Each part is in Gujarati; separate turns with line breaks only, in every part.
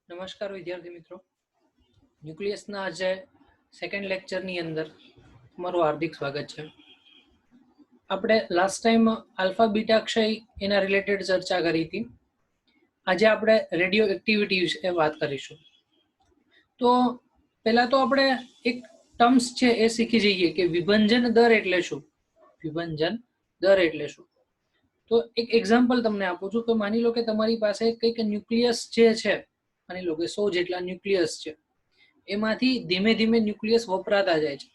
નમસ્કાર વિદ્યાર્થી મિત્રો, ન્યુક્લિયસના આજે સેકન્ડ લેક્ચરની અંદર તમારું હાર્દિક સ્વાગત છે. આપણે લાસ્ટ ટાઈમ આલ્ફા બીટા ક્ષય એના રિલેટેડ ચર્ચા કરી હતી. આજે આપણે રેડિયો એક્ટિવિટી વિશે વાત કરીશું. તો પહેલા તો આપણે એક ટર્મ્સ છે એ શીખી જઈએ કે વિભંજન દર એટલે શું. વિભંજન દર એટલે શું? તો એક એક્ઝામ્પલ તમને આપું છું. તો માની લો કે તમારી પાસે કંઈક ન્યુક્લિયસ જે છે, માની લો કે 100 જેટલા ન્યુક્લિયસ છે, એમાંથી ધીમે ધીમે ન્યુક્લિયસ વપરાતા જાય છે.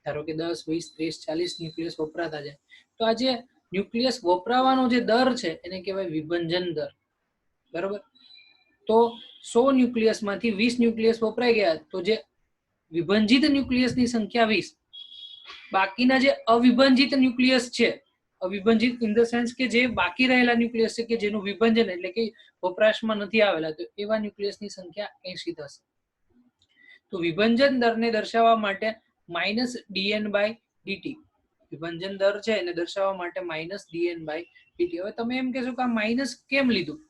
ધારો કે 10, 20, 30, 40 ન્યુક્લિયસ વપરાતા જાય. તો આ જે ન્યુક્લિયસ વપરાવાનો જે દર છે એને કહેવાય વિભંજન દર. બરાબર? તો 100 ન્યુક્લિયસ માંથી 20 ન્યુક્લિયસ વપરાઈ ગયા, તો જે વિભંજિત ન્યુક્લિયસની સંખ્યા 20, બાકીના જે અવિભંજિત ન્યુક્લિયસ છે, અવિભંજિત ઇન ધ સેન્સ કે જે બાકી રહેલા ન્યુક્લિયસ છે કે જેનું વિભંજન એટલે કે વપરાશમાં નથી આવેલા, તો એવા ન્યુક્લિયસની સંખ્યા 80 થશે. તો વિભંજન દરને દર્શાવવા માટે માઇનસ dn/dt, વિભંજન દર છે એને દર્શાવવા માટે માઇનસ dn/dt. હવે તમે એમ કહેશો કે આ માઇનસ કેમ લીધું?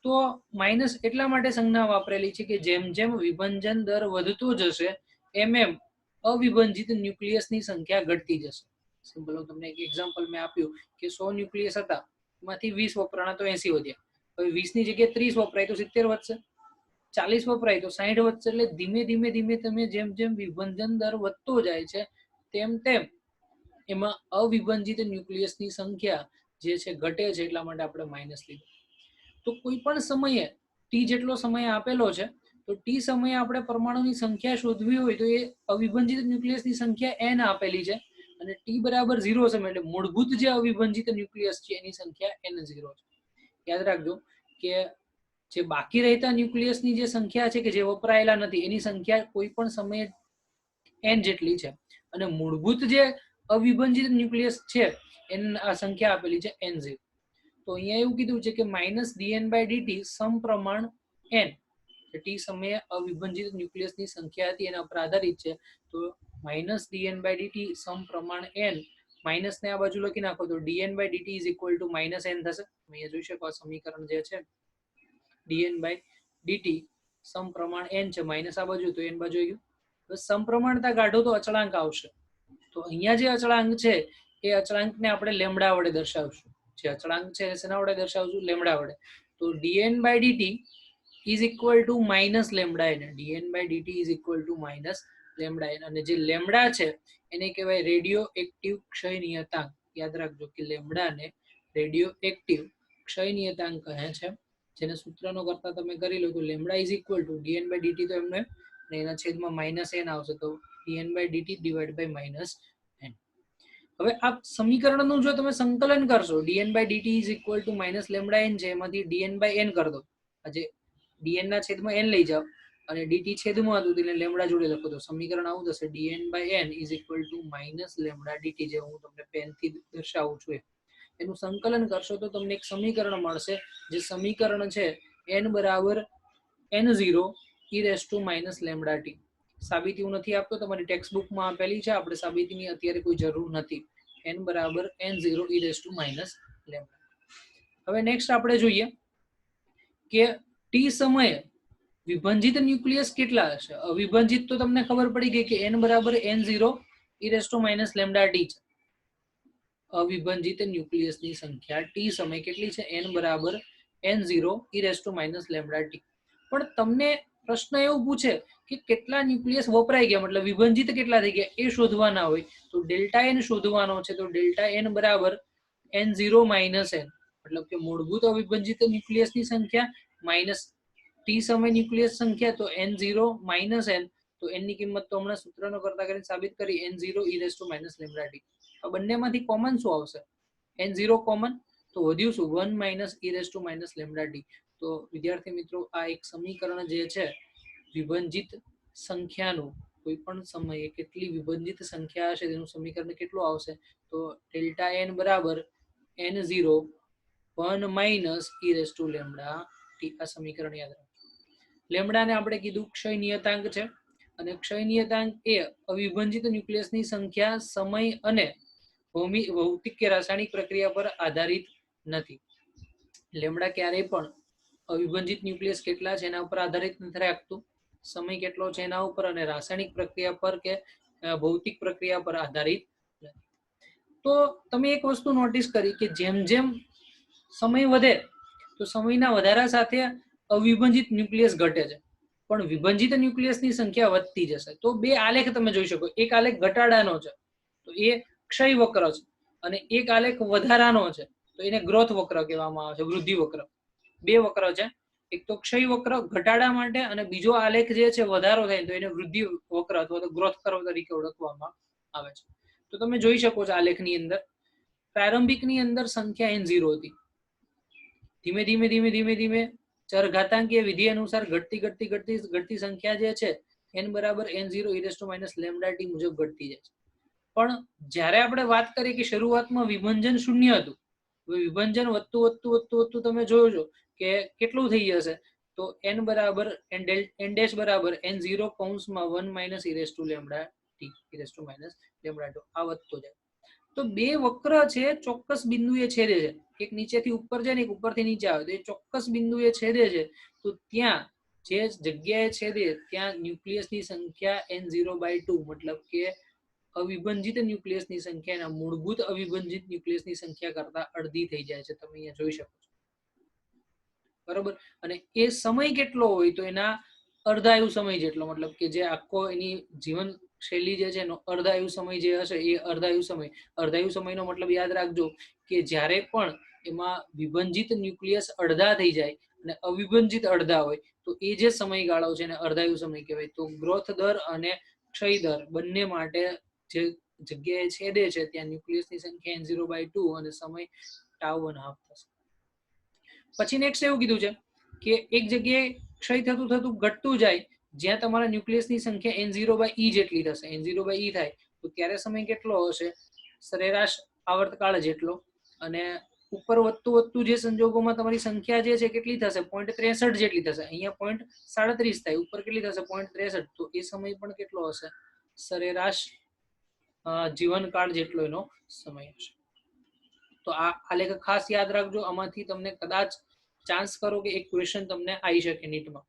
તો માઇનસ એટલા માટે સંજ્ઞા વાપરેલી છે કે જેમ જેમ વિભંજન દર વધતો જશે એમ એમ અવિભંજિત ન્યુક્લિયસની સંખ્યા ઘટતી જશે. સિમ્પલ, તમને એક એક્ઝામ્પલ મેં આપ્યું કે 100 ન્યુક્લિયસ હતા, એમાંથી 20 વપરાણા તો 80 વધ્યા. હવે 20 ની જગ્યાએ 30 વપરાય તો 70 વધશે, 40 વપરાય તો 60 વધશે. એટલે ધીમે ધીમે ધીમે તમે જેમ જેમ વિભંજન દર વધતો જાય છે તેમ તેમ એમાં અવિભંજિત ન્યુક્લિયસની સંખ્યા જે છે ઘટે છે. એટલા માટે આપણે માઇનસ લીધું. તો કોઈ પણ સમયે ટી જેટલો સમય આપેલો છે, તો ટી સમયે આપણે પરમાણુની સંખ્યા શોધવી હોય તો એ અવિભંજિત ન્યુક્લિયસની સંખ્યા n આપેલી છે, અને ટી બરાબર 0 સમય એટલે મૂળભૂત જે અવિભંજિત ન્યુક્લિયસ છે એની સંખ્યા n0 છે. યાદ રાખજો કે જે બાકી રહેતા ન્યુક્લિયસની જે સંખ્યા છે કે જે વપરાયેલા નથી એની સંખ્યા કોઈ પણ સમયે n જેટલી છે, અને મૂળભૂત જે અવિભંજિત ન્યુક્લિયસ છે એની આ સંખ્યા આપેલી છે n0. તો અહીંયા એવું કીધું છે કે માઇનસ dn/dt સમપ્રમાણ n, ટી સમયે અવિભંજિત ન્યુક્લિયસની સંખ્યા હતી એના પર આધારિત છે. તો માઇનસ dn/dt સમપ્રમાણ n, માઇનસ ને આ બાજુ લખી નાખો તો dn/dt is equal two minus n થશે. અહીંયા જોઈ શકો આ સમીકરણ જે છે dn/dt સમપ્રમાણ n છે, માઇનસ આ બાજુ તો n બાજુ ગયું. બસ સમપ્રમાણતા કાઢો તો અચળાંક આવશે. તો અહીંયા જે અચળાંક છે એ અચળાંકને આપણે લેમ્ડા વડે દર્શાવશું. જે અચળાંક છે શેના વડે દર્શાવશું? લેમ્ડા વડે. તો dn/dt is equal two minus lambda n, dn/dt is equal two minus lambda n. અને જે લેમ્ડા છે એને કહેવાય રેડિયો એક્ટિવ ક્ષય નિયતાંક. યાદ રાખજો કે લેમ્ડાને રેડિયો એક્ટિવ ક્ષય નિયતાંક કહે છે, જેને સૂત્રનો કરતા તમે કરી લો તો lambda is equal two dn/dt તો એમને એના છેદમાં માઇનસ n આવશે, તો dn/dt divide by minus n. હવે આ સમીકરણનું જો તમે સંકલન કરશો, dn/dt is equal two minus lambda n છે, એમાંથી dn/n કરી દો. આજે dn ના છેદમાં n લઈ જાઓ અને dt છેદમાં હતું એટલે લેમ્ડા જોડે લખો તો સમીકરણ આવું થશે dn/n is equal two minus lambda dt, જે હું તમને પેનથી દર્શાવું છું. એનું સંકલન કરશો તો તમને એક સમીકરણ મળશે. જે સમીકરણ છે n બરાબર n0 e raise to minus lambda t. સાબિતી હું નથી આપતો, તમારી ટેક્સ્ટ બુકમાં આપેલી છે, આપણે સાબિતીની અત્યારે કોઈ જરૂર નથી. n બરાબર n0 e raise to minus lambda. હવે નેક્સ્ટ આપણે જોઈએ કે ટી સમયે વિભંજિત ન્યુક્લિયસ કેટલા હશે. અવિભંજિત તો તમને ખબર પડી ગઈ કે n બરાબર n0 e raise to minus lambda t છે. અવિભંજિત ન્યુક્લિયસની સંખ્યા ટી સમય કેટલી છે? n બરાબર n0 e raise to minus lambda t. પણ તમને પ્રશ્ન એવું પૂછે કે કેટલા ન્યુક્લિયસ વપરાઈ ગયા, મતલબ વિભંજિત કેટલા થઈ ગયા એ શોધવાના હોય, તો ડેલ્ટા n શોધવાનો છે. તો ડેલ્ટા n બરાબર n0 માઇનસ n, મતલબ કે મૂળભૂત અવિભંજિત ન્યુક્લિયસની સંખ્યા માઇનસ ટી સમય ન્યુક્લિયસ સંખ્યા, તો n0 માઇનસ n. તો n ની કિંમત તો હમણાં સૂત્રનો કરતા કરીને સાબિત કરી, n0 e raise to minus lambda t. આ બંનેમાંથી કોમન શું આવશે? n0 કોમન, તો વધ્યું શું? 1 minus e raise to minus lambda t. તો વિદ્યાર્થી મિત્રો, આ એક સમીકરણ જે છે વિભંજિત સંખ્યાનું, કોઈ પણ સમયે કેટલી વિભંજિત સંખ્યા હશે તેનું સમીકરણ કેટલું આવશે? તો ડેલ્ટા n બરાબર n0 1 minus e raise to lambda t. આ સમીકરણ યાદ રાખો. લેમ્ડાને આપણે કીધું ક્ષય નિયતાંક છે, અને ક્ષય નિયતાંક એ અવિભંજિત ન્યુક્લિયસની સંખ્યા સમય અને ભૌતિક કે રાસાયણિક પ્રક્રિયા પર આધારિત નથી. લેમ્ડા ક્યારેય પણ અવિભાજિત ન્યુક્લિયસ કેટલા છે એના ઉપર આધારિત નથી રાખતું, સમય કેટલો છે એના ઉપર અને રાસાયણિક પ્રક્રિયા પર કે ભૌતિક પ્રક્રિયા પર આધારિત નથી. તો તમે એક વસ્તુ નોટિસ કરી કે જેમ જેમ સમય વધે તો સમયના વધારા સાથે અવિભાજિત ન્યુક્લિયસ ઘટે છે, પણ વિભાજિત ન્યુક્લિયસની સંખ્યા વધતી જશે. તો બે આલેખ તમે જોઈ શકો, એક આલેખ ઘટાડાનો છે તો એ ક્ષય વક્ર છે, અને એક આલેખ વધારાનો છે તો એને ગ્રોથ વક્ર કહેવામાં આવે છે, વૃદ્ધિ વક્ર. બે વક્ર છે, એક તો ક્ષય વક્ર ઘટાડા માટે અને બીજો આલેખ જે છે વધારો થાય તો એને વૃદ્ધિ વક્ર અથવા તો ગ્રોથ કર્વ તરીકે ઓળખવામાં આવે છે. તો તમે જોઈ શકો છો આલેખની અંદર પ્રારંભિકની અંદર સંખ્યા n0 હતી, ધીમે ધીમે ધીમે ધીમે ધીમે ચરઘાતાંકીય વિધિ અનુસાર ઘટતી ઘટતી ઘટતી ઘટતી સંખ્યા જે છે n બરાબર n0 e λt મુજબ ઘટતી જાય છે. પણ જ્યારે આપણે વાત કરીએ કે શરૂઆતમાં વિભંજન શૂન્ય હતું, વિભંજન વધતું વધતું વધતું વધતું તમે જોયો છો કે કેટલું થઈ જશે, તો n બરાબર n ડેશ બરાબર n0 કૌંસમાં 1 માઇનસ e λt આ વધતો જાય. તો બે વક્ર છે ચોક્કસ બિંદુએ છેદે છે, એક નીચેથી ઉપર છે ને એક ઉપરથી નીચે આવે, તો એ ચોક્કસ બિંદુએ છેદે છે. તો ત્યાં જે જગ્યાએ છેદે ત્યાં ન્યુક્લિયસની સંખ્યા n0/2 મતલબ કે અવિભાજિત ન્યુક્લિયસની સંખ્યા એના મૂળભૂત અવિભાજિત ન્યુક્લિયસની સંખ્યા કરતા અડધી થઈ જાય છે. તમે અહીંયા જોઈ શકો છો, બરોબર. અને એ સમય કેટલો હોય તો એના અર્ધાયુ સમય જેટલો, મતલબ કે જે આખો એની જીવન શૈલી જે છે એનો અર્ધાયુ સમય જે હશે એ અર્ધાયુ સમયનો મતલબ યાદ રાખજો કે જ્યારે પણ એમાં વિભાજિત ન્યુક્લિયસ અડધા થઈ જાય અને અવિભાજિત અડધા હોય તો એ જે સમયગાળો છે એને અર્ધાયુ સમય કહેવાય. તો ગ્રોથ દર અને ક્ષય દર બંને માટે જે જગ્યાએ છેદે છે ત્યાં ન્યુક્લિયસની સંખ્યા n0/2 અને સમય τ1/2 થશે. પછી નેક્સ્ટ એવું કીધું છે કે એક જગ્યાએ ક્ષય થતું થતું ઘટતું જાય, જ્યાં તમારા ન્યુક્લિયસની સંખ્યા n0/e જેટલી થશે, n0/e થાય તો ત્યારે સમય કેટલો હશે, સરેરાશ આવર્તકાળ જેટલો. અને ઉપર વધતું વધતું જે સંજોગોમાં તમારી સંખ્યા જે છે કેટલી થશે, 0.63 જેટલી થશે. અહીંયા 0.37 થાય, ઉપર કેટલી થશે 0.63, તો એ સમય પણ કેટલો હશે, સરેરાશ જીવનકાળ જેટલો એનો સમય હશે. તો આ આલેખ ખાસ યાદ રાખજો, આમાંથી તમને કદાચ ચાન્સ કરો કે એક ક્વેશ્ચન તમને આવી શકે નીટમાં.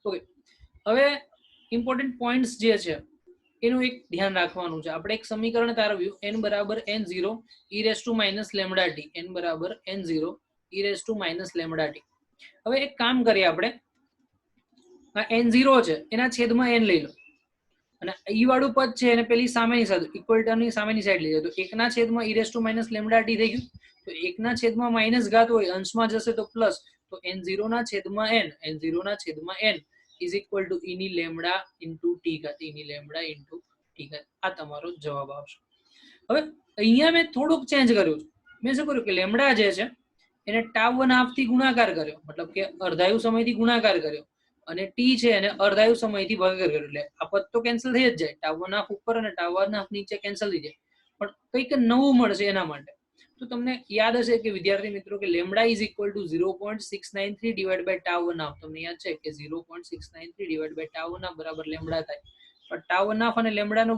ઓકે, હવે ઇમ્પોર્ટન્ટ પોઈન્ટ્સ જે છે એનું એક ધ્યાન રાખવાનું છે. આપણે એક સમીકરણ તારવ્યું n બરાબર n0 e λt, n બરાબર n0 e λt. હવે એક કામ કરીએ આપણે, આ n0 છે એના છેદમાં n લઈ લો અને ઈ વાળું પદ છે એને પેલી સામેની સાઈડ ઇક્વેટરની સામેની સાઈડ લઈ જાય તો 1 છેદમાં e λt થઈ ગયું. તો 1 છેદમાં માઇનસ ઘાત હોય અંશમાં જશે તો પ્લસ, તો n0 છેદમાં n is equal two e ની લેમ્ડા ઇન્ટુ ટી ઘાત, e ની લેમ્ડા ઇન્ટુ ટી ઘાત. આ તમારો જવાબ આવશે. હવે અહીંયા મેં થોડુંક ચેન્જ કર્યું છે. મેં શું કર્યું કે લેમ્ડા જે છે એને τ1/2 થી ગુણાકાર કર્યો, મતલબ કે અર્ધાયુ સમયથી ગુણાકાર કર્યો, અને ટી છે એને અર્ધાયુ સમયથી ભાગાકાર કર્યો. એટલે આ પદ તો કેન્સલ થઈ જ જાય, τ1/2 ઉપર અને τ1/2 નીચે કેન્સલ થઈ જાય, પણ કંઈક નવું મળશે એના માટે. તો તમને યાદ હશે કે વિદ્યાર્થી મિત્રો કે lambda is equal to 0.693 divide by τ1/2. તમને યાદ છે કે 0.693 ડિવાઇડ બાય τ1/2 બરાબર લેમ્ડા થાય. પણ τ1/2 અને લેમ્ડાનો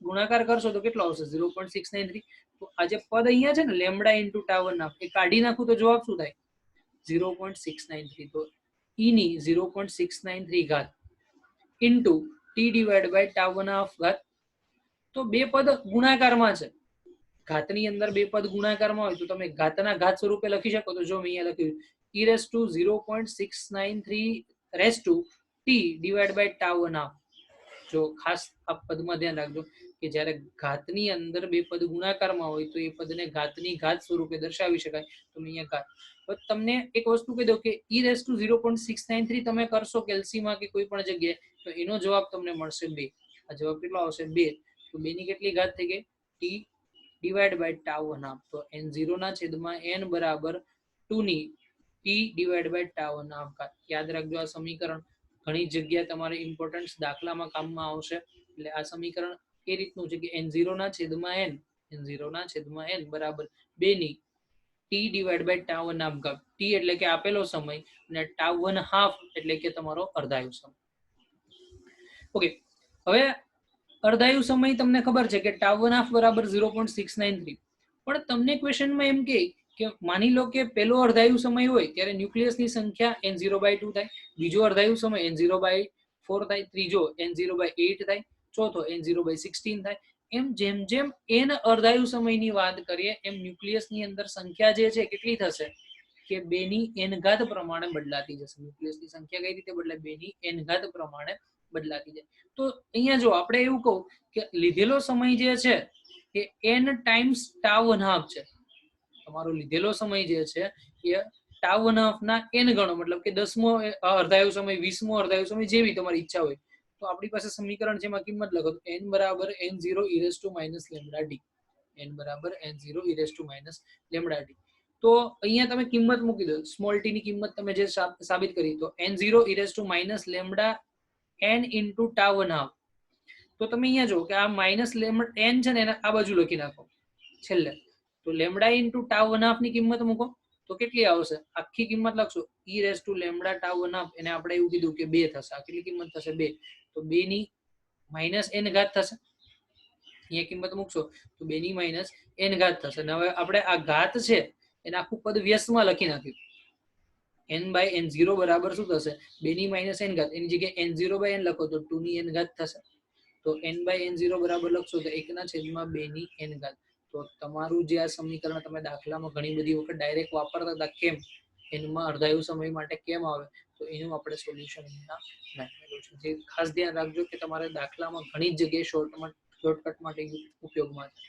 ગુણાકાર કરશો તો કેટલો આવશે, 0.693. તો આ જે પદ અહીંયા છે ને લેમ્ડા ઇન્ટુ τ1/2 એ કાઢી નાખું તો જવાબ શું થાય, 0.693. તો e ની 0.693 ઘાત ઇન્ટુ ટી ડિવાઇડ બાય τ1/2 ઘાત. તો બે પદ ગુણાકારમાં છે, ઘાતની અંદર બે પદ ગુણાકારમાં હોય તો તમે ઘાતના ઘાત સ્વરૂપે લખી શકો. તો જો મેં અહીંયા લખ્યું e 0.693 ટી ડિવાઇડ બાય τ1/2. જો ખાસ આ પદમાં ધ્યાન રાખજો કે જ્યારે ઘાતની અંદર બે પદ ગુણાકારમાં હોય તો એ પદને ઘાતની ઘાત સ્વરૂપે દર્શાવી શકાય. તો મેં અહીંયા ઘાત. તમને એક વસ્તુ કહી દઉં કે e 0.693 તમે કરશો કેલ્સીમાં કે કોઈ પણ જગ્યાએ તો એનો જવાબ તમને મળશે 2. આ જવાબ કેટલો આવશે 2. તો 2 ની કેટલી ઘાત થઈ ગઈ, ટી ડિવાઇડ બાય τ1/2. તો n0 છેદમાં n બરાબર 2 ની ટી ડિવાઇડ બાય τ1/2 ઘાત. યાદ રાખજો આ સમીકરણ ઘણી જગ્યાએ તમારે ઇમ્પોર્ટન્સ દાખલામાં કામમાં આવશે. એટલે આ સમીકરણ એ રીતનું છે કે n0 છેદમાં n બરાબર 2 ની ટી ડિવાઇડ બાય τ1/2 ઘાત. ટી એટલે કે આપેલો સમય અને τ1/2 એટલે કે તમારો અર્ધાયુ સમય. ઓકે, હવે અર્ધાયુ સમય તમને ખબર છે કે τ1/2 બરાબર 0.693. પણ તમને ક્વેશ્ચનમાં એમ કે કે માની લો કે પેલો અર્ધાયુ સમય હોય ત્યારે ન્યુક્લિયસની સંખ્યા n0/2 થાય, બીજો અર્ધાયુ સમય n0/4 થાય, ત્રીજો n0/8 થાય, ચોથો n0/16 થાય. એમ જેમ જેમ n અર્ધાયુ સમયની વાત કરીએ એમ ન્યુક્લિયસની અંદર સંખ્યા જે છે કેટલી થશે કે 2 ની n ઘાત પ્રમાણે બદલાતી જશે. ન્યુક્લિયસની સંખ્યા કઈ રીતે બદલાય? 2 ની n ઘાત પ્રમાણે બદલાતી જાય. તો અહીંયા જો આપણે એવું કહું કે લીધેલો સમય જે છે એ n ટાઈમ્સ τ½ છે. તમારો લીધેલો સમય જે છે એ τ½ ના n ગણો, મતલબ કે 10મો અર્ધાયુ સમય, 20મો અર્ધાયુ સમય, જેવી તમારી ઈચ્છા હોય. તો આપણી પાસે સમીકરણ છે એમાં કિંમત લખો તો n બરાબર n0 e λt. n બરાબર n0 e λt. તો અહીંયા તમે કિંમત મૂકી દો, સ્મોલ t ની કિંમત તમે જે સાબિત કરી, તો n0 e λn into τ½ તો તમે અહીંયા જો કે આ માઇનસ n છે ને એને આ બાજુ લખી નાખો છેલ્લે, તો લેમડા ઇન્ટુ τ½ ની કિંમત મૂકો તો કેટલી આવશે? આખી કિંમત લખશો e λ τ½ એને આપણે એવું કીધું કે 2 થશે. આ કેટલી કિંમત થશે? 2. તો 2 ની -n ઘાત થશે. અહીંયા કિંમત મૂકશો તો 2 ની -n ઘાત થશે. અને હવે આપણે આ ઘાત છે એને આખું પદ વ્યસ્તમાં લખી નાખ્યું. n/n0 બરાબર શું થશે? 2 ની -n ઘાત, એની જગ્યાએ n0/n લખો તો 2 ની n ઘાત થશે. તો n/n0 બરાબર લખશો તો 1/2 ની n ઘાત. તો તમારું જે આ સમીકરણ તમે દાખલામાં ઘણી બધી વખત ડાયરેક્ટ વાપરતા હતા, કેમ n માં અર્ધાયુ સમય માટે કેમ આવે, તો એનું આપણે સોલ્યુશન અહીંયા નાખેલું છે. જે ખાસ ધ્યાન રાખજો કે તમારે દાખલામાં ઘણી જગ્યાએ શોર્ટકટ માટે ઉપયોગમાં છે.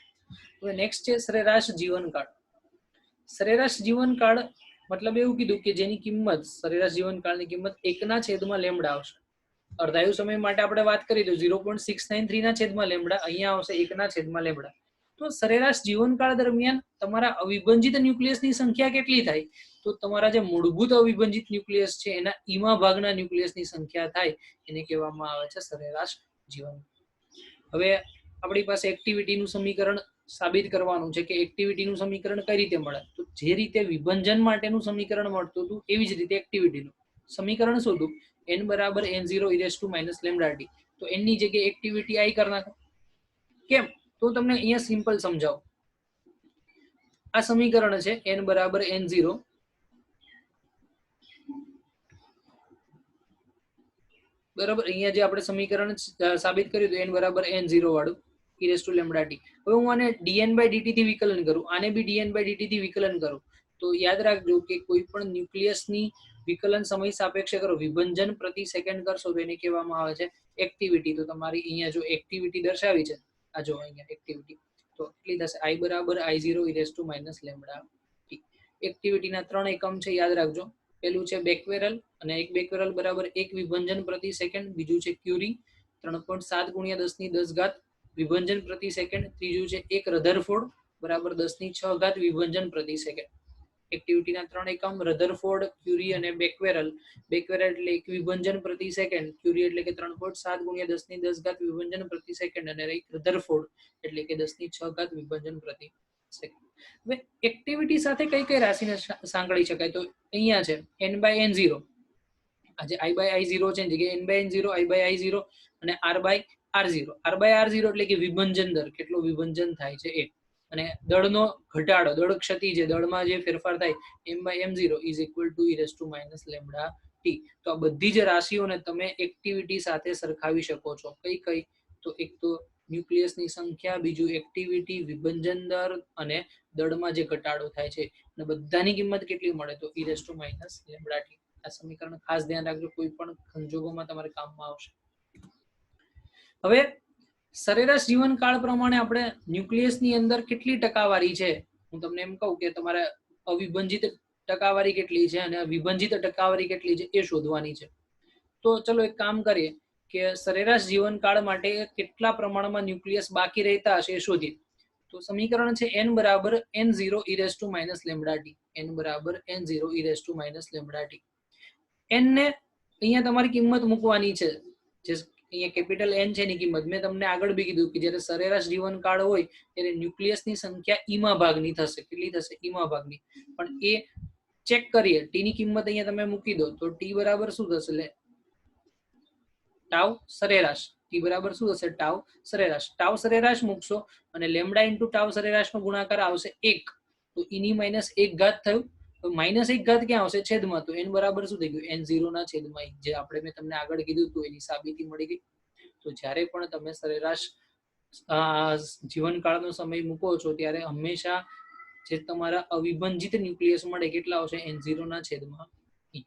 હવે નેક્સ્ટ છે સરેરાશ જીવનકાળ. સરેરાશ જીવનકાળ મતલબ એવું કીધું કે જેની કિંમત, સરેરાશ જીવનકાળની કિંમત 1/λ આવશે. અર્ધાયુ સમય માટે આપણે વાત કરી તો 0.693/λ, અહીંયા આવશે 1/λ. તો સરેરાશ જીવનકાળ દરમિયાન તમારા અવિભાજિત ન્યુક્લિયસની સંખ્યા કેટલી થાય? તો તમારા જે મૂળભૂત અવિભાજિત ન્યુક્લિયસ છે એના ઈમા ભાગના ન્યુક્લિયસની સંખ્યા થાય એને કહેવામાં આવે છે સરેરાશ જીવન. હવે આપણી પાસે એક્ટિવિટીનું સમીકરણ સાબિત કરવાનું છે કે એક્ટિવિટીનું સમીકરણ કઈ રીતે મળે. તો જે રીતે વિભંજન માટેનું સમીકરણ મળતું હતું એવી જ રીતે એક્ટિવિટીનું સમીકરણ શું હતું? n બરાબર n0 e λt. તો n ની જગ્યાએ એક્ટિવિટી i કરી નાખો. કેમ? તો તમને અહીંયા સિમ્પલ સમજાવું. આ સમીકરણ છે n બરાબર n0, બરાબર. અહીંયા જે આપણે સમીકરણ સાબિત કર્યું હતું n બરાબર n0 વાળું e λt. હવે હું આને dn/dt થી વિકલન કરું, આને બી dn/dt થી વિકલન કરું, તો યાદ રાખજો કે કોઈ પણ ન્યુક્લિયસની વિકલન સમય સાપેક્ષે કરો, વિભંજન પ્રતિ સેકન્ડ કરશો તો એને કહેવામાં આવે છે એક્ટિવિટી. તો તમારી અહીંયા જો એક્ટિવિટી દર્શાવી છે, આ જો અહીંયા એક્ટિવિટી, તો કેટલી થશે? i બરાબર I0 e λt. એક્ટિવિટીના 3 એકમ છે, યાદ રાખજો. પેલું છે બેકવેરલ, અને એક બેકવેરલ બરાબર 1 વિભંજન પ્રતિ સેકન્ડ. બીજું છે ક્યુરી 3.7 × 10⁻⁶ વિભંજન પ્રતિ સેકન્ડ. ત્રીજું છે એક રધરફોર્ડ બરાબર 10⁶ વિભંજન પ્રતિ સેકન્ડ. એક્ટિવિટીના 3 એકમ રધરફોર્ડ, ક્યુરી અને બેકવેરલ. બેકવેરલ એટલે 1 વિભંજન પ્રતિ સેકન્ડ, ક્યુરી એટલે કે 3.7 × 10⁻⁶ વિભંજન પ્રતિ સેકન્ડ, અને રધરફોર્ડ એટલે કે 10⁶ વિભંજન પ્રતિ સેકન્ડ. હવે એક્ટિવિટી સાથે કઈ કઈ રાશિને સાંકળી શકાય? તો અહીંયા છે n/n0, આજે i/I0 છે જગ્યાએ n/n0, i/I0 અને r/r0. r/r0 એટલે કે વિભંજન દર, કેટલો વિભંજન થાય છે એ, અને દળનો ઘટાડો, દળ ક્ષતિ છે, દળમાં જે ફેરફાર થાય, m/m0 = e λt. તો આ બધી જ રાશિઓને તમે એક્ટિવિટી સાથે સરખાવી શકો છો. કઈ કઈ? તો એક તો ન્યુક્લિયસની સંખ્યા, બીજું એક્ટિવિટી, વિભંજન દર અને દળમાં જે ઘટાડો થાય છે, અને બધાની કિંમત કેટલી મળે? તો e λt. આ સમીકરણ ખાસ ધ્યાન રાખજો, કોઈ પણ સંજોગોમાં તમારે કામમાં આવશે. હવે સરેરાશ જીવનકાળ પ્રમાણે આપણે ન્યુક્લિયસની અંદર કેટલી ટકાવારી છે, હું તમને એમ કહું કે તમારે અવિભાજિત ટકાવારી કેટલી છે અને વિભંજિત ટકાવારી કેટલી છે એ શોધવાની છે. તો ચલો એક કામ કરીએ કે સરેરાશ જીવનકાળ માટે કેટલા પ્રમાણમાં ન્યુક્લિયસ બાકી રહેતા હશે એ શોધીએ. તો સમીકરણ છે n બરાબર n0 e λt. n બરાબર n0 e λt. n ને અહીંયા તમારી કિંમત મૂકવાની છે, જે અહીંયા કેપિટલ n છે એની કિંમત. મેં તમને આગળ બી કીધું કે જ્યારે સરેરાશ જીવનકાળ હોય ત્યારે ન્યુક્લિયસની સંખ્યા ઈમા ભાગની થશે. કેટલી થશે? ઈમા ભાગની. પણ એ ચેક કરીએ, ટી ની કિંમત અહીંયા તમે મૂકી દો તો ટી બરાબર શું થશે? ટાઉ સરેરાશ. ટી બરાબર શું થશે? ટાઉ સરેરાશ. ટાઉ સરેરાશ મૂકશો અને લેમડા ઇન્ટુ ટાઉ સરેરાશનો ગુણાકાર આવશે 1. તો તો eની -1 ઘાત થયું. તો -1 ઘાત ક્યાં આવશે? છેદમાં. તો n બરાબર શું થઈ ગયું? n0 ના છેદમાં 1, જે આપણે મેં તમને આગળ કીધું હતું એની સાબિતી મળી ગઈ. તો જ્યારે પણ તમે સરેરાશ જીવનકાળનો સમય મૂકો છો ત્યારે હંમેશા જે તમારા અવિભાજિત ન્યુક્લિયસ મળે કેટલા આવશે? n0 ના છેદમાં e.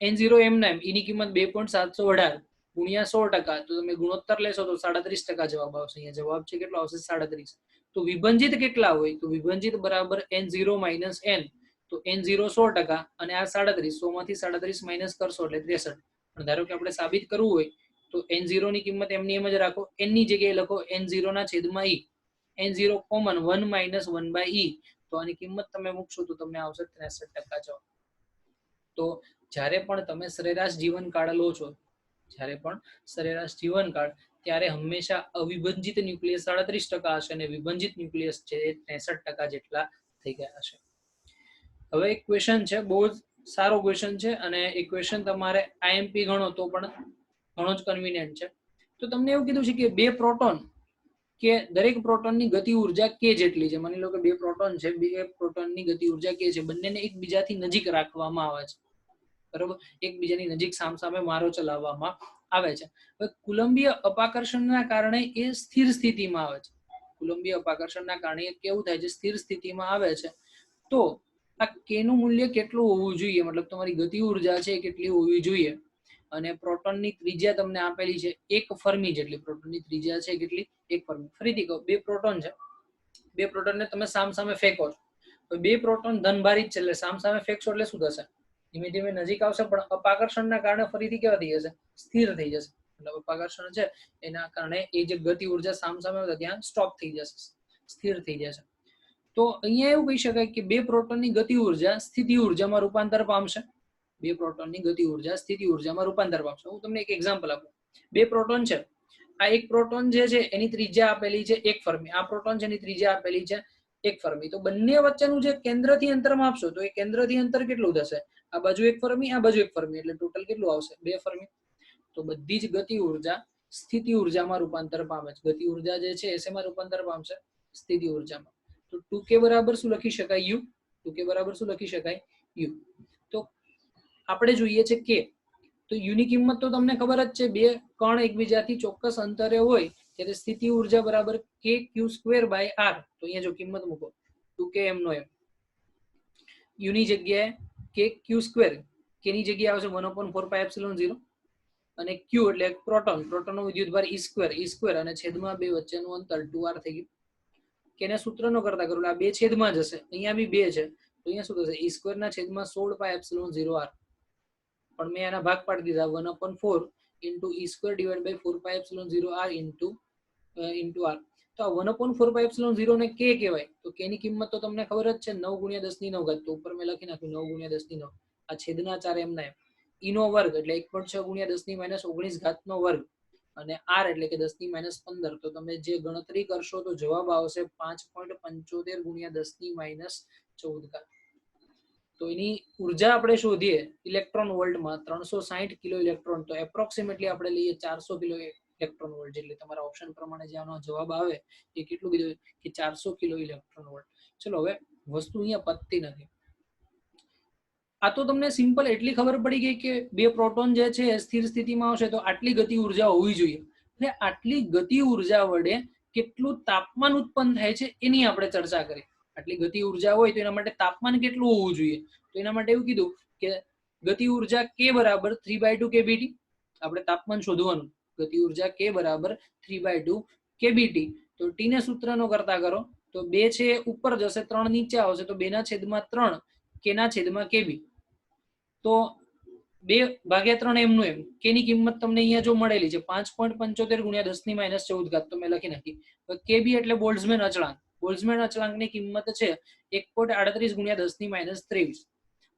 n0 એમના એમ eની કિંમત 2.718 ગુણ્યા 100%, તો તમે ગુણોત્તર લેશો તો 37% જવાબ આવશે. અહીંયા જવાબ છે કેટલો આવશે? 37. તો વિભાજિત કેટલા હોય? તો વિભાજિત બરાબર n0 માઇનસ n. તો n0 100% અને આ 37, 100 માંથી 37 માઇનસ કરશો એટલે 63. પણ ધારો કે આપણે સાબિત કરવું હોય તો n0 ની કિંમત એમની એમ જ રાખો, n ની જગ્યાએ લખો n0 ના છેદમાં e. n0 common 1 minus 1/e. તો આની કિંમત તમે મૂકશો તો તમને આવશે 63% જવાબ. તો જ્યારે પણ તમે સરેરાશ જીવનકાળ લો છો, જ્યારે પણ સરેરાશ જીવનકાળ, ત્યારે હંમેશા અવિભાજિત ન્યુક્લિયસ 37% હશે અને વિભાજિત ન્યુક્લિયસ છે એ 63% જેટલા થઈ ગયા હશે. હવે એક ક્વેશ્ચન છે, બહુ જ સારો ક્વેશ્ચન છે અને એ ક્વેશ્ચન તમારે આઈએમપી ગણો તો પણ ઘણો જ કન્વિનિયન્ટ છે. તો તમને એવું કીધું છે કે બે પ્રોટોન કે દરેક પ્રોટોનની ગતિ ઉર્જા કે જેટલી છે. માની લો કે બે પ્રોટોન છે, બે પ્રોટોનની ગતિ ઉર્જા કે છે, બંનેને એકબીજાથી નજીક રાખવામાં આવે છે, બરોબર? એકબીજાની નજીક સામસામે મારો ચલાવવામાં આવે છે. હવે કુલંબીય અપાકર્ષણના કારણે એ સ્થિર સ્થિતિમાં આવે છે. કુલંબીય અપાકર્ષણના કારણે કેવું થાય છે? સ્થિર સ્થિતિમાં આવે છે. તો આ કે નું મૂલ્ય કેટલું હોવું જોઈએ? મતલબ તમારી ગતિ ઉર્જા છે કેટલી હોવી જોઈએ? અને પ્રોટોનની ત્રિજ્યા તમને આપેલી છે 1 ફર્મી જેટલી. પ્રોટોનની ત્રિજ્યા છે કેટલી? 1 ફર્મી. ફરીથી કહું, બે પ્રોટોન છે, બે પ્રોટોનને તમે સામસામે ફેંકો છો, તો બે પ્રોટોન ધનભારિત છે એટલે સામસામે ફેંકશો એટલે શું થશે? ધીમે ધીમે નજીક આવશે, પણ અપાકર્ષણના કારણે ફરીથી કેવા થઈ જશે? સ્થિર થઈ જશે. મતલબ અપાકર્ષણ છે એના કારણે એ જે ગતિ ઉર્જા સામસામે આવતા ત્યાં સ્ટોપ થઈ જશે, સ્થિર થઈ જશે. તો અહીંયા એવું કહી શકાય કે બે પ્રોટોનની ગતિ ઉર્જા સ્થિતિ ઉર્જામાં રૂપાંતર પામશે. બે પ્રોટોનની ગતિ ઉર્જા સ્થિતિ ઉર્જામાં રૂપાંતર પામશે. હું તમને એક એક્ઝામ્પલ આપું. બે પ્રોટોન છે, આ એક પ્રોટોન જે છે એની ત્રિજ્યા આપેલી છે 1 ફર્મી, આ પ્રોટોન છે એની ત્રિજ્યા આપેલી છે 1 ફર્મી. તો બંને વચ્ચેનું જે કેન્દ્રથી અંતર માપશો તો એ કેન્દ્રથી અંતર કેટલું થશે? આ બાજુ 1 ફર્મી, આ બાજુ 1 ફર્મી, એટલે ટોટલ કેટલું આવશે? 2 ફર્મી. તો બધી જ ગતિ ઉર્જા સ્થિતિ ઉર્જામાં રૂપાંતર પામે છે. ગતિ ઉર્જા જે છે એ શેમાં રૂપાંતર પામશે? સ્થિતિ ઉર્જામાં. તો 2k બરાબર શું લખી શકાય? u. 2k બરાબર શું લખી શકાય? u. તો આપણે જોઈએ છે કે તો u ની કિંમત તો તમને ખબર જ છે, બે કણ એકબીજાથી ચોક્કસ અંતરે હોય ત્યારે સ્થિતિ ઉર્જા બરાબર kq²/r. તો અહીંયા જો કિંમત મૂકો 2k m નો m, u ની જગ્યાએ kq², k ની જગ્યાએ આવશે 1/4πε0 અને q એટલે પ્રોટોન, પ્રોટોનનો વિદ્યુતભાર e² અને છેદમાં બે વચ્ચેનું અંતર 2r થઈ ગયું. કેને સૂત્રનો કરતા કરો આ બે છેદમાં જશે, અહીંયા બી બે છે તો અહીંયા શું થશે? e² ના છેદમાં 16πε0r. પણ મેં આના ભાગ પાડી દીધા 1/4 into e² / 4πε0r into r. તો આ 1/4πε0 ને k કહેવાય. તો k ની કિંમત તો તમને ખબર જ છે 9 × 10⁹. તો ઉપર મેં લખી નાખ્યું 9 × 10⁹. આ છેદના 4 એમના એમ. e નો વર્ગ એટલે 1.6 × 10⁻19 વર્ગ અને r એટલે કે 10⁻15. તો તમે જે ગણતરી કરશો તો જવાબ આવશે 5.75 × 10⁻14. તો એની ઉર્જા આપણે શોધીએ ઇલેક્ટ્રોન વોલ્ટમાં 360 કિલો ઇલેક્ટ્રોન, તો એપ્રોક્સિમેટલી આપણે લઈએ 400 કિલો ઇલેક્ટ્રોન વોલ્ટ. એટલે તમારા ઓપ્શન પ્રમાણે જે આનો જવાબ આવે એ કેટલું કીધું કે 400 કિલો ઇલેક્ટ્રોન વોલ્ટ. ચલો હવે વસ્તુ અહીંયા પતતી નથી. આ તો તમને સિમ્પલ એટલી ખબર પડી ગઈ કે બે પ્રોટોન જે છે સ્થિર સ્થિતિમાં આવશે તો આટલી ગતિ ઉર્જા હોવી જોઈએ. એટલે આટલી ગતિ ઉર્જા વડે કેટલું તાપમાન ઉત્પન્ન થાય છે એની આપણે ચર્ચા કરી. આટલી ગતિ ઉર્જા હોય તો એના માટે તાપમાન કેટલું હોવું જોઈએ? તો એના માટે એવું કીધું કે ગતિ ઉર્જા k બરાબર 3/2 kBT. આપણે તાપમાન શોધવાનું. ગતિ ઉર્જા k બરાબર 3/2 kBT. તો t ને સૂત્રનો કરતા કરો તો 2 છે ઉપર જશે, 3 નીચે આવશે, તો 2/3 k ના છેદમાં kb. તો 2/3 એમનું એમ. k ની કિંમત તમને અહીંયા જો મળેલી છે 5.75 × 10⁻14. તો મેં લખી નાખી. kb એટલે બોલ્ટ્ઝમેન અચળાંક. બોલ્ટ્ઝમેન અચળાંકની કિંમત છે 1.38 × 10⁻23.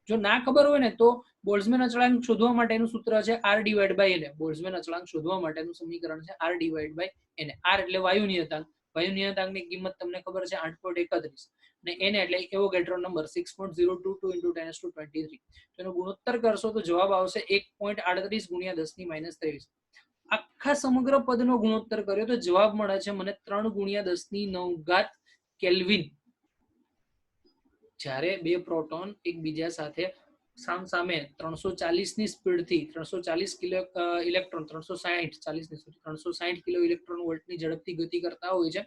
જો ના ખબર હોય ને તો બોલ્ટ્ઝમેન અચળાંક શોધવા માટેનું સૂત્ર છે r/n. બોલ્ટ્ઝમેન અચળાંક શોધવા માટેનું સમીકરણ છે r/n. r એટલે વાયુ નિયતાંક. વાયુ નિયતાંકની કિંમત તમને ખબર છે 8.31 અને n એટલે એવોગેડ્રો નંબર 6.022 × 10⁻23. તો એનો ગુણોત્તર કરશો તો જવાબ આવશે 1.38 × 10⁻23. આખા સમગ્ર પદનો ગુણોત્તર કર્યો તો જવાબ મળે છે મને 3 × 10⁹ કેલ્વિન. જ્યારે બે પ્રોટોન એકબીજા સાથે સામસામે 340 ની સ્પીડથી 340 કિલો ઇલેક્ટ્રોન 360 કિલો ઇલેક્ટ્રોન વોલ્ટની ઝડપથી ગતિ કરતા હોય છે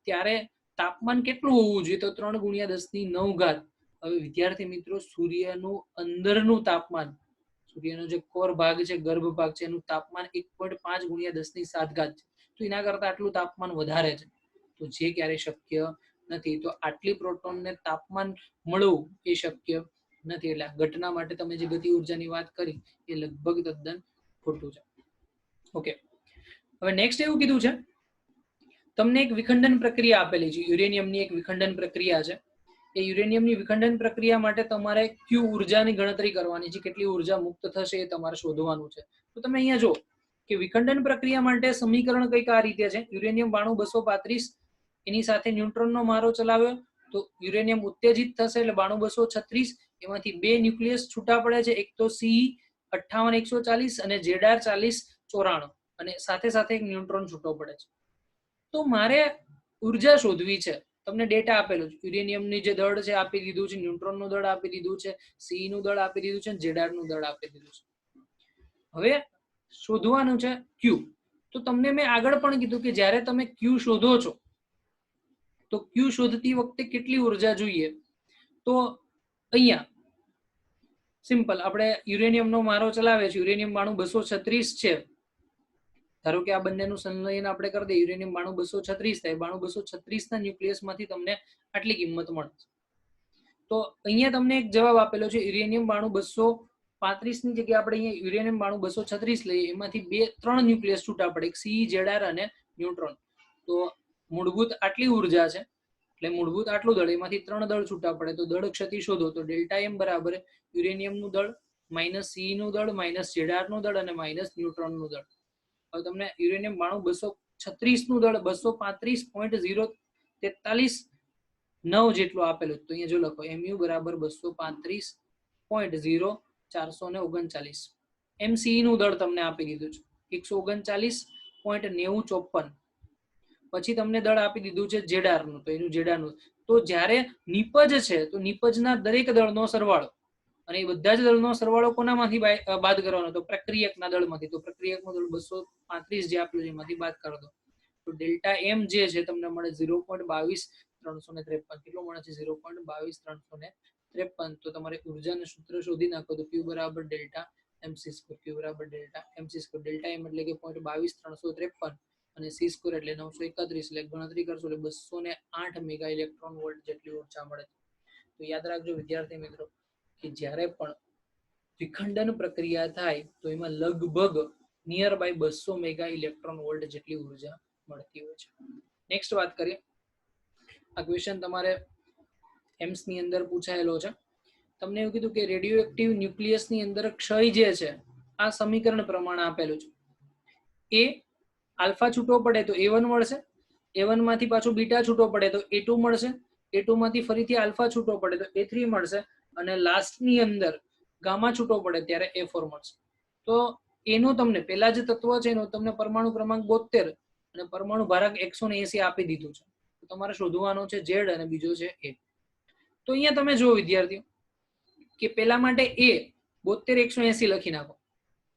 ત્યારે તાપમાન કેટલું હોવું જોઈએ? તો 3 ગુણ્યા 10⁹. હવે વિદ્યાર્થી મિત્રો, સૂર્યનું અંદરનું તાપમાન, સૂર્યનો જે કોર ભાગ છે, ગર્ભ ભાગ છે, એનું તાપમાન 1.5 ગુણ્યા 10⁷ છે. તો એના કરતા આટલું તાપમાન વધારે છે, તો જે ક્યારેય શક્ય નથી. તો આટલી પ્રોટોનને તાપમાન મળવું એ શક્ય નથી. એટલે ઘટના માટે તમે જે ગતિ ઉર્જાની વાત કરી એ લગભગ તદ્દન ખોટું છે. ઓકે, હવે નેક્સ્ટ એવું કીધું છે, તમને એક વિખંડન પ્રક્રિયા આપેલી છે, યુરેનિયમની એક વિખંડન પ્રક્રિયા છે. એ યુરેનિયમની વિખંડન પ્રક્રિયા માટે તમારે ક્યુ ઉર્જાની ગણતરી કરવાની છે, કેટલી ઉર્જા મુક્ત થશે એ તમારે શોધવાનું છે. તો તમે અહીંયા જો કે વિખંડન પ્રક્રિયા માટે સમીકરણ કંઈક આ રીતે છે. યુરેનિયમ 92 235 એની સાથે ન્યુટ્રોનનો મારો ચલાવ્યો તો યુરેનિયમ ઉત્તેજિત થશે એટલે 92 236. એમાંથી બે ન્યુક્લિયસ છૂટા પડે છે, એક તો સી 58 140 અને જેડાર 40 94, અને સાથે સાથે એક ન્યુટ્રોન છૂટો પડે છે. તો મારે ઉર્જા શોધવી છે. તમને ડેટા આપેલો છે, યુરેનિયમની જે દળ છે આપી દીધું છે, ન્યુટ્રોનનું દળ આપી દીધું છે, સી નું દળ આપી દીધું છે, જેડારનું દળ આપી દીધું છે. હવે શોધવાનું છે ક્યુ. તો તમને મેં આગળ પણ કીધું કે જ્યારે તમે ક્યુ શોધો છો તો ક્યુ શોધતી વખતે કેટલી ઉર્જા જોઈએ? તો અહીંયા સિમ્પલ આપણે યુરેનિયમનો મારો ચલાવે છે, યુરેનિયમ 92 236 છે. ધારો કે આ બંનેનું સંલયન આપણે કરી દઈએ, યુરેનિયમ 92 236 થાય. 92 236 ના ન્યુક્લિયસમાંથી તમને આટલી કિંમત મળે. તો અહીંયા તમને એક જવાબ આપેલો છે, યુરેનિયમ 92 235 ની જગ્યાએ આપણે અહીંયા યુરેનિયમ 92 236 લઈએ, એમાંથી 3 ન્યુક્લિયસ છૂટા પડે, સી, જેડાર અને ન્યુટ્રોન. તો મૂળભૂત આટલી ઉર્જા છે, એટલે મૂળભૂત આટલું દળ, એમાંથી 3 દળ છૂટા પડે. તો દળ ક્ષતિ શોધો. તો ડેલ્ટા એમ બરાબર યુરેનિયમનું દળ માઇનસ સી નું દળ માઇનસ જેડારનું દળ અને માઇનસ ન્યુટ્રોનનું દળ. હવે તમને યુરેનિયમ 92 236 નું દળ 235.043 જેટલું આપેલું. તો અહીંયા જો લખો mu બરાબર 235.0439. એમસી નું દળ તમને આપી દીધું છે 139.9054. પછી તમને દળ આપી દીધું છે જેડારનું, તો એનું જેડારનું. તો જ્યારે નિપજ છે તો નિપજના દરેક દળનો સરવાળો, અને એ બધા જ દળનો સરવાળો કોનામાંથી બાદ કરવાનો? તો પ્રક્રિયકના દળમાંથી. તો પ્રક્રિયકનું દળ 235 જે આપ્યું છે એમાંથી બાદ કરો. તો ડેલ્ટા એમ જે છે તમને મળે 0.22353. કેટલો મળે છે? 0.22353. તો તમારે ઉર્જાનું સૂત્ર શોધી નાખો. તો ક્યુ બરાબર ડેલ્ટા mc². ક્યુ બરાબર ડેલ્ટા mc². ડેલ્ટા એમ એટલે કે 0.22353 અને સી સ્ક્વેર એટલે 931. એટલે ગણતરી કરશો એટલે 208 મેગા ઇલેક્ટ્રોન વોલ્ટ જેટલી ઉર્જા મળે. તો યાદ રાખજો વિદ્યાર્થી મિત્રો કે જ્યારે પણ વિખંડન પ્રક્રિયા થાય તો એમાં લગભગ near by 200 mega electron volt જેટલી ઉર્જા મળતી હોય છે. નેક્સ્ટ વાત કરીએ. આ ક્વેશ્ચન તમારે એમ્સ ની અંદર પૂછાયેલો છે. તમને એવું કીધું કે રેડિયો એક્ટિવ ન્યુક્લિયસ ની અંદર ક્ષય જે છે આ સમીકરણ પ્રમાણે આપેલું છે. એ આલ્ફા છૂટો પડે તો A1 મળશે, A1 માંથી પાછું બીટા છૂટો પડે તો A2 મળશે, A2 માંથી ફરીથી આલ્ફા છૂટો પડે તો A3 મળશે, અને લાસ્ટ ની અંદર ગામા છૂટો પડે ત્યારે A4 મળશે. તો એનું તમને પેલા જે તત્વ છે એનો તમને પરમાણુ ક્રમાંક 72 અને પરમાણુ ભારાંક 180 આપી દીધું છે. તો તમારે શોધવાનો છે Z અને બીજો છે A. તો અહીંયા તમે જુઓ વિદ્યાર્થીઓ કે પેલા માટે A 72 180 લખી નાખો.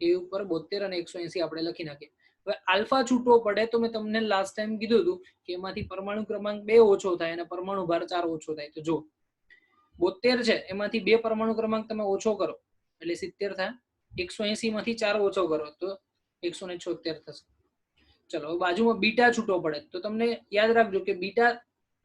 A ઉપર 72 અને 180 આપણે લખી નાખીએ. હવે આલ્ફા છૂટો પડે તો મેં તમને લાસ્ટ ટાઈમ કીધું હતું કે એમાંથી પરમાણુ ક્રમાંક 2 ઓછો થાય અને પરમાણુ ભાર 4 ઓછો થાય. તો જો 72 છે એમાંથી 2 પરમાણુ ક્રમાંક તમે ઓછો કરો એટલે 70 થાય, 180 માંથી 4 ઓછો કરો તો 176 થશે. ચલો હવે બાજુમાં બીટા છૂટો પડે તો તમને યાદ રાખજો કે બીટા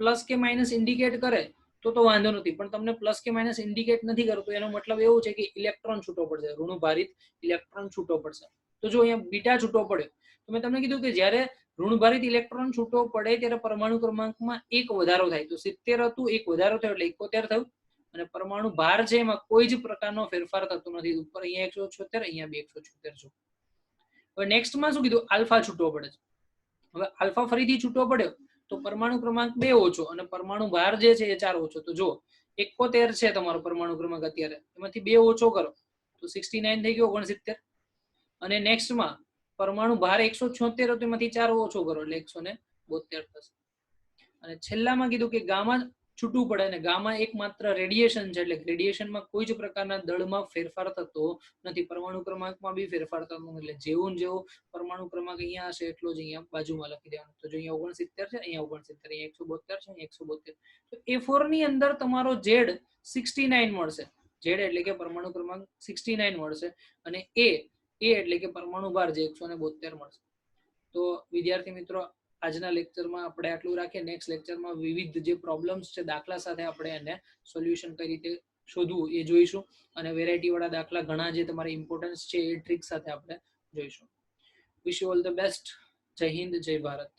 પ્લસ કે માઇનસ ઇન્ડિકેટ કરે તો વાંધો નથી, પણ તમને પ્લસ કે માઇનસ ઇન્ડિકેટ નથી કરતો એનો મતલબ એવું છે કે ઇલેક્ટ્રોન છૂટો પડશે, ઋણભારિત ઇલેક્ટ્રોન છૂટો પડશે. તો જો અહીંયા બીટા છૂટો પડ્યો તો મેં તમને કીધું કે જ્યારે ઋણભારિત ઇલેક્ટ્રોન છૂટો પડે ત્યારે પરમાણુ ક્રમાંકમાં 1 વધારો થાય. તો 70 હતું, 1 વધારો થયો એટલે 71 થયું, અને પરમાણુ ભાર છે એમાં કોઈ જ પ્રકારનો ફેરફાર થતો નથી. ઉપર અહીંયા 176, અહીંયા 176 છે. હવે નેક્સ્ટમાં શું કીધું? આલ્ફા છૂટો પડે છે. હવે આલ્ફા ફરીથી છૂટો પડ્યો તો પરમાણુ ક્રમાંક 2 ઓછો અને પરમાણુ ભાર જે છે એ 4 ઓછો. તો જો 71 છે તમારો પરમાણુ ક્રમાંક અત્યારે, એમાંથી 2 ઓછો કરો તો 69 થઈ ગયો 69. અને નેક્સ્ટમાં પરમાણુ ભાર 176 હતો એમાંથી 4 ઓછો કરો એટલે 172 થશે. અને છેલ્લામાં કીધું કે ગામા છૂટું પડે ને ગામા એકમાત્ર રેડિયેશન છે, એટલે રેડિયેશનમાં કોઈ જ પ્રકારના દળમાં ફેરફાર થતો નથી. પરમાણુ ક્રમાંકમાં બી ફેરફાર થતો નથી, એટલે જેવું ને જેવું પરમાણુ ક્રમાંક અહીંયા હશે એટલો જ અહીંયા બાજુમાં લખી દેવાનો. તો જો અહીંયા 69 છે, અહીંયા 69, અહીંયા 172 છે, અહીંયા 172. તો A4 ની અંદર તમારો Z 69 મળશે. Z એટલે કે પરમાણુ ક્રમાંક 69 મળશે, અને A એટલે કે પરમાણુ ભાર જે 172 મળશે. તો વિદ્યાર્થી મિત્રો, આજના લેક્ચરમાં આપણે આટલું રાખીએ. નેક્સ્ટ લેક્ચરમાં વિવિધ જે પ્રોબ્લેમ્સ છે દાખલા સાથે આપણે એને સોલ્યુશન કઈ રીતે શોધવું એ જોઈશું, અને વેરાયટી વાળા દાખલા ઘણા જે તમારે ઇમ્પોર્ટન્સ છે એ ટ્રિક સાથે આપણે જોઈશું. Wish you all the best. જય હિન્દ, જય ભારત.